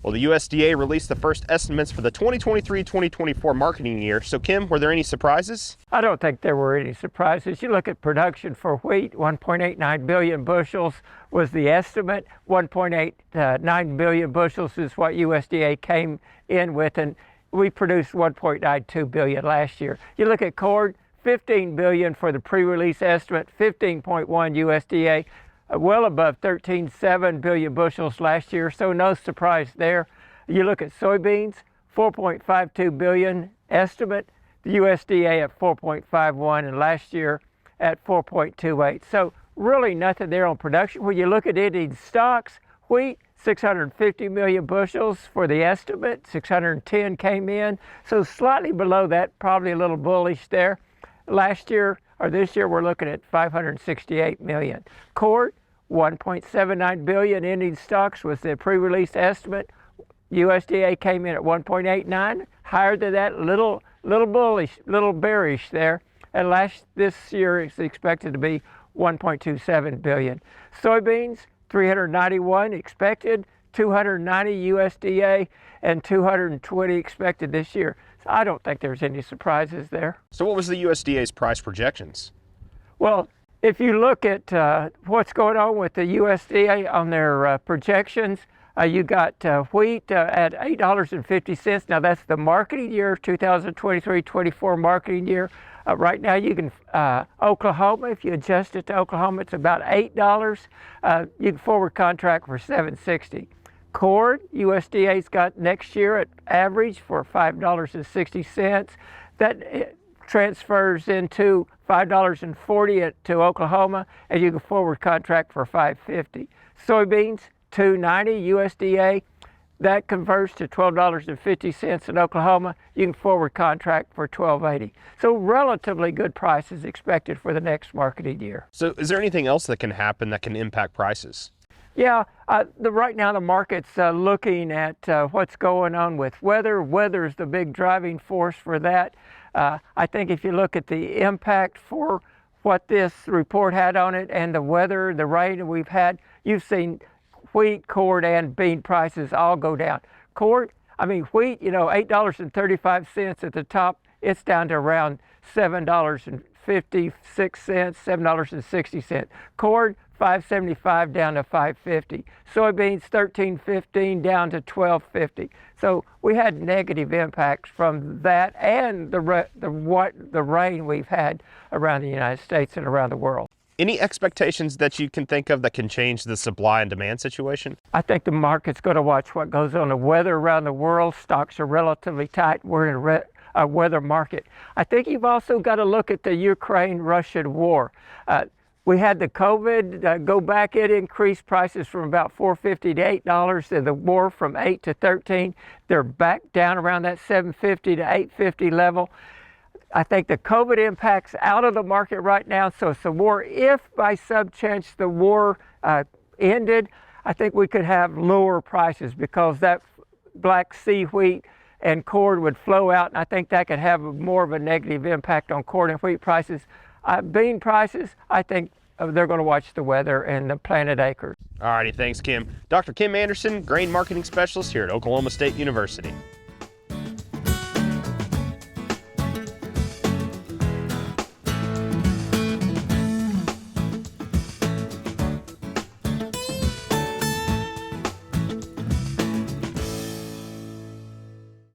Well, the USDA released the first estimates for the 2023-2024 marketing year. So, Kim, were there any surprises? I don't think there were any surprises. You look at production for wheat, 1.89 billion bushels was the estimate. 1.89 billion bushels is what USDA came in with, and we produced 1.92 billion last year. You look at corn, 15 billion for the pre-release estimate, 15.1 USDA. Well above 13.7 billion bushels last year, so no surprise there. You look at soybeans, 4.52 billion estimate, the USDA at 4.51, and last year at 4.28. So really nothing there on production. When you look at ending stocks, wheat, 650 million bushels for the estimate, 610 came in, so slightly below that, probably a little bullish there. Last year, or this year, we're looking at 568 million. Corn, 1.79 billion ending stocks was the pre-release estimate. USDA came in at 1.89, higher than that, little bullish, little bearish there. And this year is expected to be 1.27 billion. Soybeans, 391 expected, 290 USDA, and 220 expected this year. So I don't think there's any surprises there. So what was the USDA's price projections? Well, if you look at what's going on with the USDA on their projections, you got wheat at $8.50. Now that's the marketing year, 2023-24 marketing year. Right now you can, Oklahoma, if you adjust it to Oklahoma, it's about $8. You can forward contract for $7.60. Corn, USDA's got next year at average for $5.60. That transfers into $5.40 to Oklahoma, and you can forward contract for $5.50. Soybeans, $2.90 USDA. That converts to $12.50 in Oklahoma. You can forward contract for $12.80. So relatively good prices expected for the next marketing year. So is there anything else that can happen that can impact prices? Yeah, right now the market's looking at what's going on with weather. Weather is the big driving force for that. I think if you look at the impact for what this report had on it and the weather, the rain we've had, you've seen wheat, corn, and bean prices all go down. Wheat, $8.35 at the top, it's down to around $7.56, $7.60. Corn, $5.75 down to $5.50. Soybeans, $13.15 down to $12.50. So we had negative impacts from that and the rain we've had around the United States and around the world. Any expectations that you can think of that can change the supply and demand situation? I think the market's going to watch what goes on the weather around the world. Stocks are relatively tight. We're in a weather market. I think you've also got to look at the Ukraine-Russian war. We had the COVID go back. It increased prices from about $4.50 to $8, and the war from $8 to $13. They're back down around that $7.50 to $8.50 level. I think the COVID impact's out of the market right now, so it's a war. If by some chance the war ended, I think we could have lower prices because that Black Sea wheat and corn would flow out, and I think that could have more of a negative impact on corn and wheat prices. Bean prices, I think they're going to watch the weather and the planted acres. All righty, thanks, Kim. Dr. Kim Anderson, Grain Marketing Specialist here at Oklahoma State University.